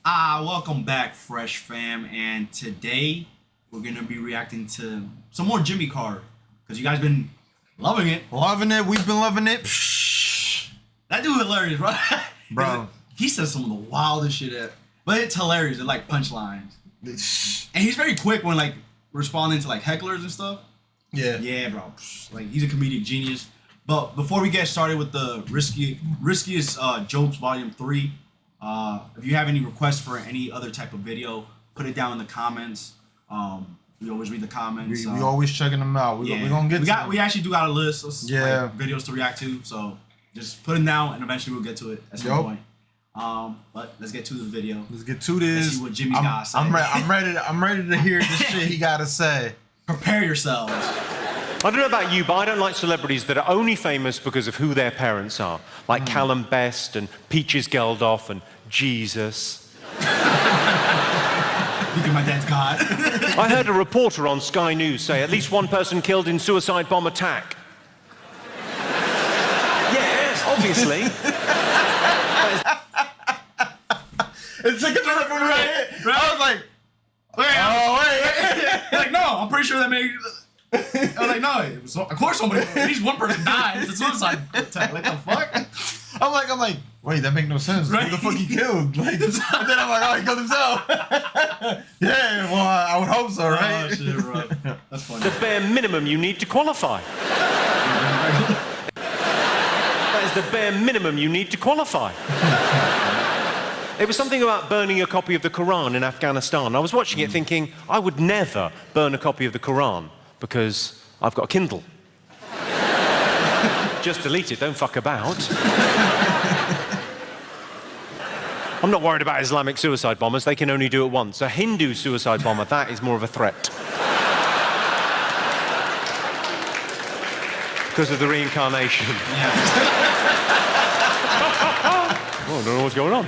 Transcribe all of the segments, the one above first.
Welcome back, Fresh Fam, and today we're gonna be reacting to some more Jimmy Carr because you guys been loving it. We've been loving it. That dude hilarious, bro. Bro. He says some of the wildest shit, but it's hilarious. It's like punchlines, and he's very quick when like responding to like hecklers and stuff. Yeah, bro. Like he's a comedic genius. But before we get started with the riskiest jokes volume 3. If you have any requests for any other type of video, put it down in the comments. We always read the comments. We always checking them out. We're gonna get to them. We actually do got a list of like, videos to react to. So just put them down, and eventually we'll get to it at some point. But let's get to the video. Let's get to this. Let's see what Jimmy's gotta say. I'm ready to hear this shit he gotta say. Prepare yourselves. I don't know about you, but I don't like celebrities that are only famous because of who their parents are. Like Callum Best and Peaches Geldof and Jesus. You think my dad's God? I heard a reporter on Sky News say at least one person killed in suicide bomb attack. Yeah, obviously. It took a turn from right. I was like, wait. Like, no, I'm pretty sure that made... I was like, no, of course somebody, at least one person died. It's a suicide attack. Like, the fuck? I'm like, wait, that make no sense. Right? Who the fuck he killed? Like, and then I'm like, oh, he killed himself. Yeah, well, I would hope so, right? Oh, shit, bro. That's funny. The bare minimum you need to qualify. That is the bare minimum you need to qualify. It was something about burning a copy of the Quran in Afghanistan. I was watching it thinking, I would never burn a copy of the Quran because I've got a Kindle. Just delete it, don't fuck about. I'm not worried about Islamic suicide bombers, they can only do it once. A Hindu suicide bomber, that is more of a threat. Because of the reincarnation. Yeah. Oh, I don't know what's going on.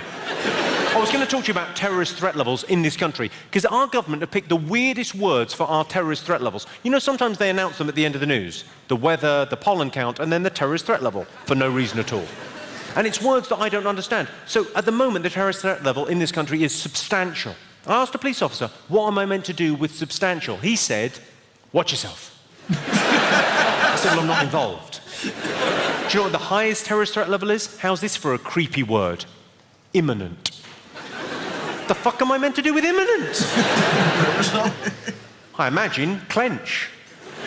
I was going to talk to you about terrorist threat levels in this country, because our government have picked the weirdest words for our terrorist threat levels. You know, sometimes they announce them at the end of the news. The weather, the pollen count, and then the terrorist threat level, for no reason at all. And it's words that I don't understand. So at the moment, the terrorist threat level in this country is substantial. I asked a police officer, what am I meant to do with substantial? He said, watch yourself. I said, well, I'm not involved. Do you know what the highest terrorist threat level is? How's this for a creepy word? Imminent. The fuck am I meant to do with imminent? I imagine clench.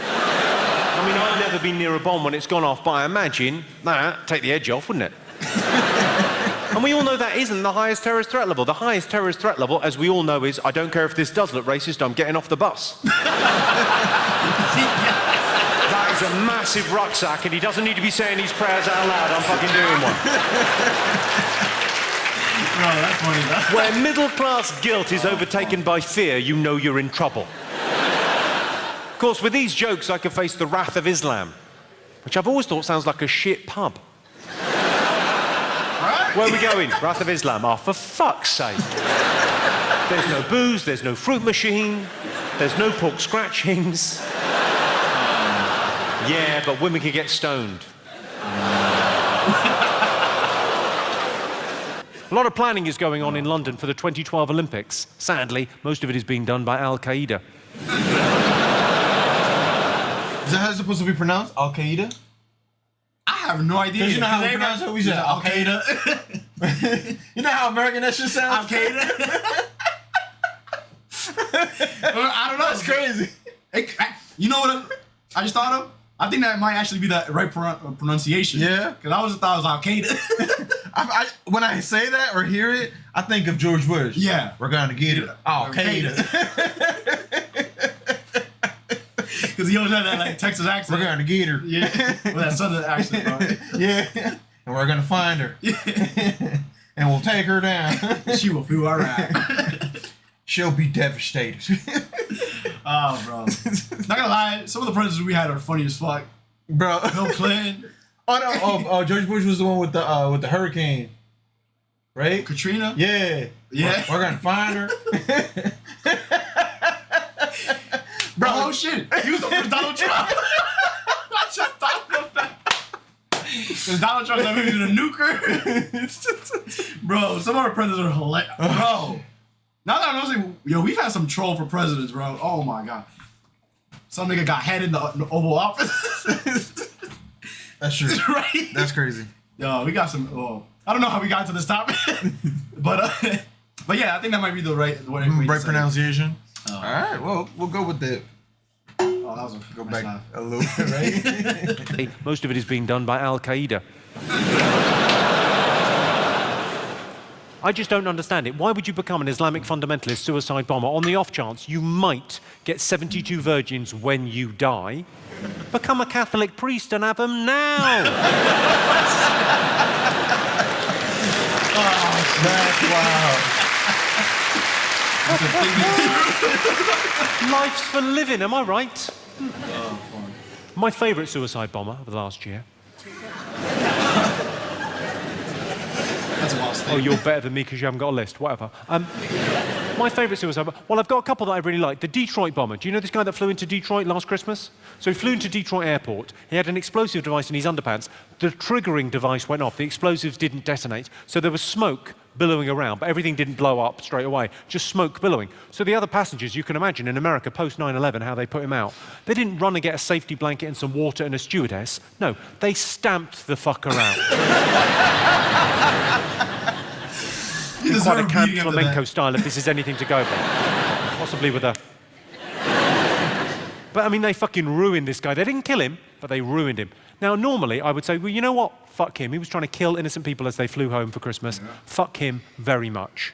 I mean, I've never been near a bomb when it's gone off, but I imagine, take the edge off, wouldn't it? And we all know that isn't the highest terrorist threat level. The highest terrorist threat level, as we all know, is I don't care if this does look racist, I'm getting off the bus. That is a massive rucksack, and he doesn't need to be saying his prayers out loud. I'm fucking doing one. No, that's funny. Where middle-class guilt is overtaken by fear, you know you're in trouble. Of course, with these jokes, I could face the wrath of Islam, which I've always thought sounds like a shit pub. Right? Where are we going? Wrath of Islam. Oh, for fuck's sake. There's no booze, there's no fruit machine, there's no pork scratchings. Yeah, but women can get stoned. A lot of planning is going on in London for the 2012 Olympics. Sadly, most of it is being done by Al-Qaeda. Is that how it's supposed to be pronounced? Al-Qaeda? I have no idea. You know how we pronounce it? We said Al-Qaeda. You know how American that shit sounds? Al-Qaeda? I don't know. That's crazy. You know what I just thought of? I think that might actually be the right pronunciation. Yeah. Because I always thought it was Al-Qaeda. When I say that or hear it, I think of George Bush. Yeah. We're going to get it. Al-Qaeda. Because he always had that like Texas accent. We're going to get her. Yeah. With that southern accent, bro. Yeah. And we're going to find her. Yeah. And we'll take her down. She will feel all right. She'll be devastated. Oh, bro. Not gonna lie, some of the presidents we had are funny as fuck. Bro. Bill Clinton. Oh, George Bush was the one with the hurricane. Right? Katrina? Yeah. Yeah. We're gonna find her. Bro, oh shit. He was the first Donald Trump. I just thought of that. Because Donald Trump's not using a nuker. Bro, some of our presidents are hilarious. Bro. Now that I'm noticing, yo, we've had some troll for presidents, bro. Oh my God. Some nigga got head in the Oval Office. That's true. Right? That's crazy. Yo, we got some. Oh, I don't know how we got to this topic, but yeah, I think that might be the right pronunciation. All right, well, we'll go with that. Oh, that was go back a little bit, right? Most of it is being done by Al Qaeda. I just don't understand it. Why would you become an Islamic fundamentalist suicide bomber on the off chance you might get 72 virgins when you die? Become a Catholic priest and have them now. Oh, that's wow. Life's for living, am I right? My favourite suicide bomber of the last year. That's a lost thing. Oh, you're better than me because you haven't got a list. Whatever. My favourite suicide bomber. Well, I've got a couple that I really like. The Detroit bomber. Do you know this guy that flew into Detroit last Christmas? So he flew into Detroit airport. He had an explosive device in his underpants. The triggering device went off. The explosives didn't detonate. So there was smoke billowing around, but everything didn't blow up straight away. Just smoke billowing. So the other passengers, you can imagine in America post 9/11 how they put him out. They didn't run and get a safety blanket and some water and a stewardess. No, they stamped the fucker out. Quite a camp flamenco style, if this is anything to go by. Possibly with a... But, I mean, they fucking ruined this guy. They didn't kill him, but they ruined him. Now, normally, I would say, well, you know what? Fuck him. He was trying to kill innocent people as they flew home for Christmas. Yeah. Fuck him very much.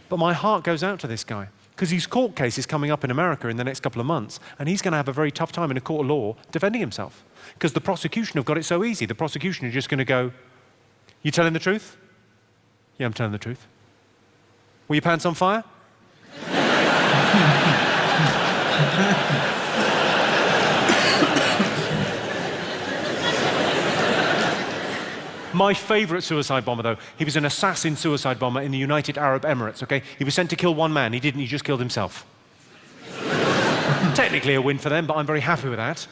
But my heart goes out to this guy, because his court case is coming up in America in the next couple of months, and he's going to have a very tough time in a court of law defending himself. Because the prosecution have got it so easy. The prosecution are just going to go, you telling the truth? Yeah, I'm telling the truth. Were your pants on fire? My favourite suicide bomber, though, he was an assassin suicide bomber in the United Arab Emirates, okay? He was sent to kill one man. He didn't. He just killed himself. Technically a win for them, but I'm very happy with that.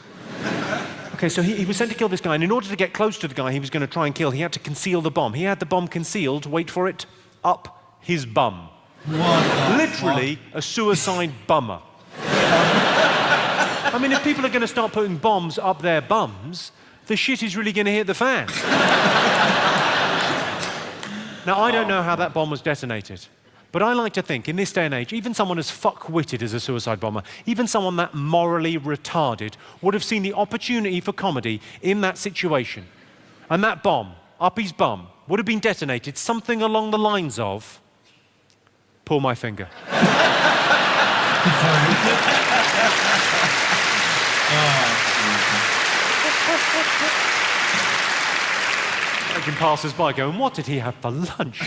Okay, so he was sent to kill this guy, and in order to get close to the guy he was going to try and kill, he had to conceal the bomb. He had the bomb concealed, wait for it, up his bum. Literally a suicide bummer. I mean, if people are going to start putting bombs up their bums, the shit is really going to hit the fan. Now, I don't know how that bomb was detonated, but I like to think, in this day and age, even someone as fuck-witted as a suicide bomber, even someone that morally retarded, would have seen the opportunity for comedy in that situation. And that bomb, up his bum, would have been detonated something along the lines of, pull my finger. Imagine passers-by going, what did he have for lunch?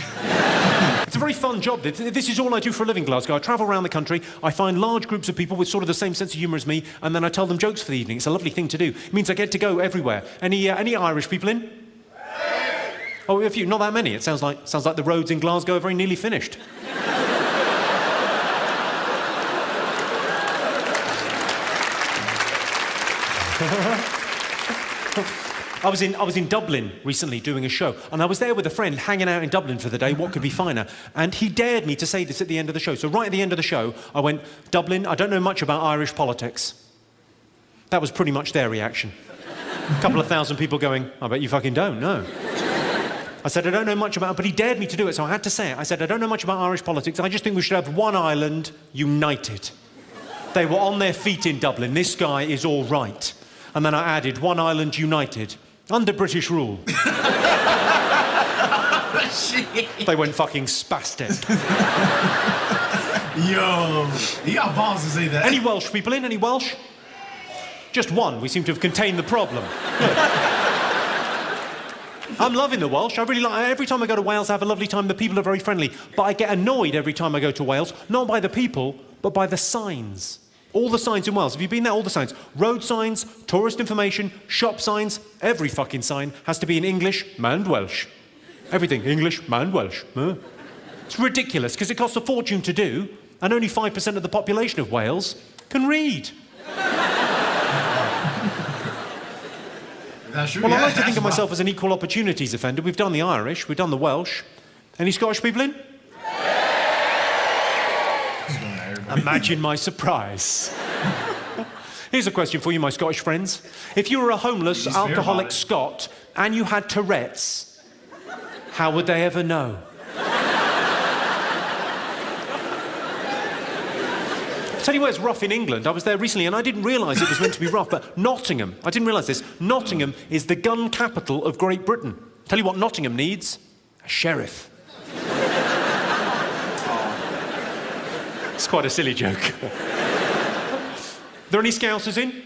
It's a very fun job. This is all I do for a living, Glasgow. I travel around the country, I find large groups of people with sort of the same sense of humour as me, and then I tell them jokes for the evening. It's a lovely thing to do. It means I get to go everywhere. Any Irish people in? Oh, a few. Not that many. It sounds like the roads in Glasgow are very nearly finished. I was in Dublin recently doing a show, and I was there with a friend hanging out in Dublin for the day. What could be finer? And he dared me to say this at the end of the show. So right at the end of the show, I went, Dublin, I don't know much about Irish politics. That was pretty much their reaction. A couple of thousand people going, I bet you fucking don't, no. I said, I don't know much about it, but he dared me to do it, so I had to say it. I said, I don't know much about Irish politics. I just think we should have one Ireland united. They were on their feet in Dublin. This guy is all right. And then I added, one Ireland united. Under British rule. They went fucking spastic. Yo, you got balls to say that. Any Welsh people in? Any Welsh? Just one. We seem to have contained the problem. I'm loving the Welsh. I really like. Every time I go to Wales, I have a lovely time. The people are very friendly. But I get annoyed every time I go to Wales, not by the people, but by the signs. All the signs in Wales. Have you been there? All the signs. Road signs, tourist information, shop signs. Every fucking sign has to be in English and Welsh. Everything English and Welsh. Huh? It's ridiculous because it costs a fortune to do, and only 5% of the population of Wales can read. That's true. Well, yeah, I like to think of wild. myself as an equal opportunities offender. We've done the Irish, we've done the Welsh. Any Scottish people in? Imagine my surprise. Here's a question for you, my Scottish friends. If you were a homeless, alcoholic Scot and you had Tourette's, how would they ever know? I'll tell you where it's rough in England. I was there recently and I didn't realise it was meant to be rough, but Nottingham, I didn't realise this, Nottingham is the gun capital of Great Britain. Tell you what Nottingham needs, a sheriff. It's quite a silly joke. There any Scousers in?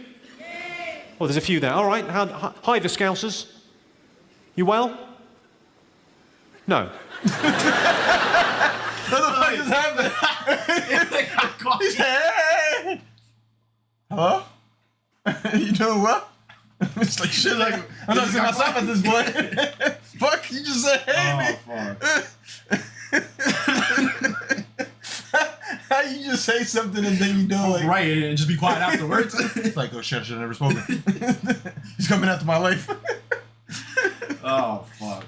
Oh, there's a few there. All right. Hi, the Scousers. You well? No. What the fuck is happening? He's hey! Hello? You doing what? It's like shit. Like I'm not seeing myself at this point. Fuck! You just said hey, man. How you just say something and then you don't like right and just be quiet afterwards? like, oh shit, I should have never spoken. He's coming after my life. Oh fuck.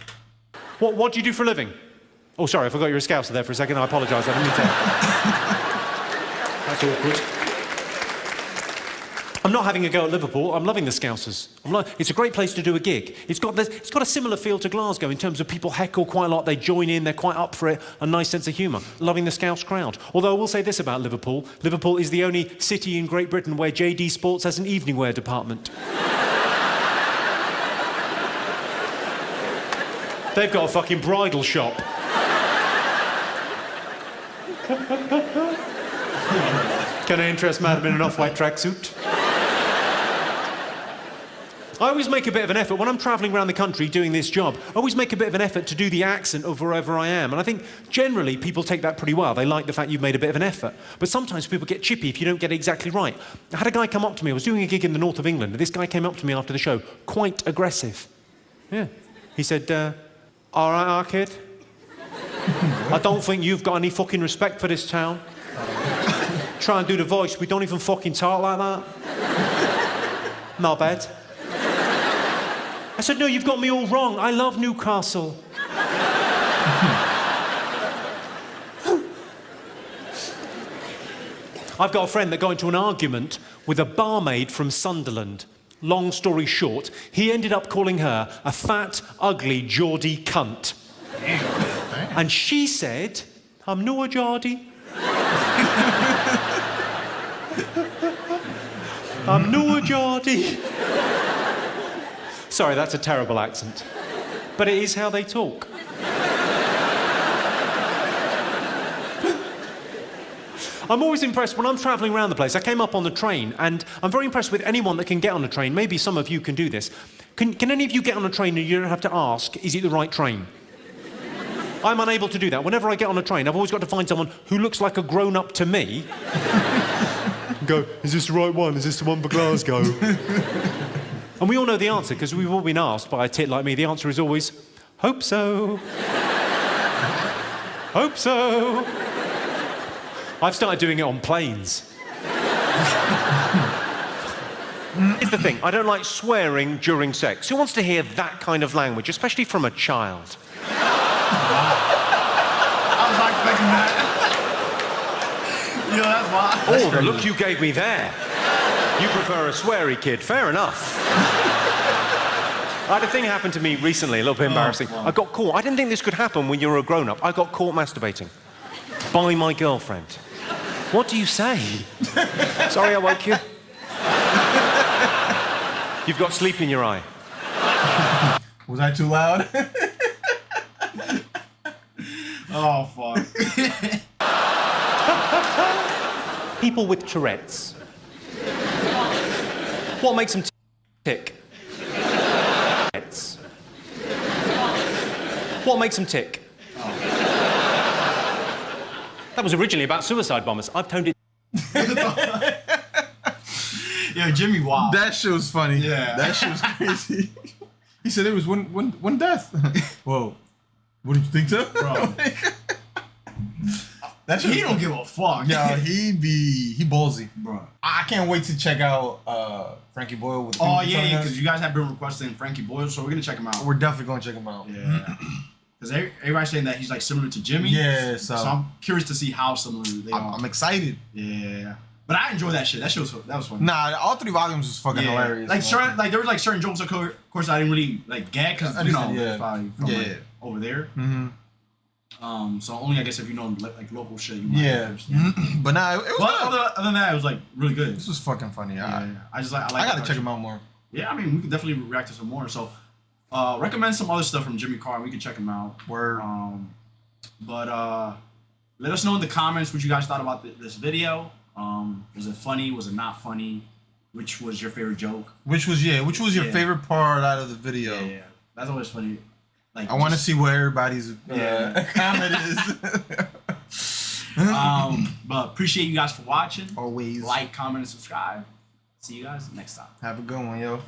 What do you do for a living? Oh, sorry, I forgot you were a Scouser there for a second. I apologise. I didn't mean to. That's awkward. I'm not having a go at Liverpool. I'm loving the Scousers. It's a great place to do a gig. It's got a similar feel to Glasgow in terms of people heckle quite a lot. They join in. They're quite up for it. A nice sense of humour. Loving the Scouse crowd. Although I will say this about Liverpool. Liverpool is the only city in Great Britain where JD Sports has an evening wear department. They've got a fucking bridal shop. Can I interest madam in an off-white tracksuit? I always make a bit of an effort, when I'm travelling around the country doing this job, I always make a bit of an effort to do the accent of wherever I am. And I think generally people take that pretty well. They like the fact you've made a bit of an effort. But sometimes people get chippy if you don't get it exactly right. I had a guy come up to me, I was doing a gig in the north of England, and this guy came up to me after the show, quite aggressive. Yeah. He said, all right, our kid, I don't think you've got any fucking respect for this town. Try and do the voice, we don't even fucking talk like that. Not bad. I said, no, you've got me all wrong. I love Newcastle. I've got a friend that got into an argument with a barmaid from Sunderland. Long story short, he ended up calling her a fat, ugly, Geordie cunt. Damn. And she said, I'm no a Geordie. I'm no a Geordie. Sorry, that's a terrible accent. But it is how they talk. I'm always impressed when I'm travelling around the place. I came up on the train, and I'm very impressed with anyone that can get on a train. Maybe some of you can do this. Can any of you get on a train and you don't have to ask, is it the right train? I'm unable to do that. Whenever I get on a train, I've always got to find someone who looks like a grown-up to me. Go, is this the right one? Is this the one for Glasgow? And we all know the answer, because we've all been asked by a tit like me. The answer is always, hope so. Hope so. I've started doing it on planes. Here's the thing, I don't like swearing during sex. Who wants to hear that kind of language, especially from a child? I was not expecting that. Yo, that's wild. Oh, the look you gave me there. You prefer a sweary kid, fair enough. I had a thing happen to me recently, a little bit embarrassing. Wow. I got caught. I didn't think this could happen when you were a grown-up. I got caught masturbating by my girlfriend. What do you say? Sorry I woke you. You've got sleep in your eye. Was I too loud? Oh, fuck. People with Tourette's. What makes them tick? Tourette's. What makes them tick? That was originally about suicide bombers. I've toned it. Yo, Jimmy, wow. That shit was funny. Yeah. That shit was crazy. He said it was one death. Whoa. What did you think so? Bro. He don't give a fuck. Yo, he ballsy, bro. I can't wait to check out Frankie Boyle. With yeah, because you guys have been requesting Frankie Boyle, so we're gonna check him out. We're definitely gonna check him out. Yeah, because everybody's saying that he's like similar to Jimmy. Yeah, so I'm curious to see how similar they are. I'm excited. Yeah. But I enjoyed that shit. That was fun. Nah, all 3 volumes was fucking hilarious. Like there were like certain jokes, of course, I didn't really like get because probably from like, over there. Mm-hmm. So only I guess if you know like local shit, you might understand. But nah, it was good. Other than that, it was like really good. This was fucking funny. I gotta check him out more. Yeah, I mean we could definitely react to some more. So recommend some other stuff from Jimmy Carr. We can check him out. Word. But let us know in the comments what you guys thought about this video. Was it funny? Was it not funny? Which was your favorite joke? Which was your favorite part out of the video? Yeah. That's always funny. Like I want to see where everybody's comment is. But appreciate you guys for watching. Always like, comment, and subscribe. See you guys next time. Have a good one, yo.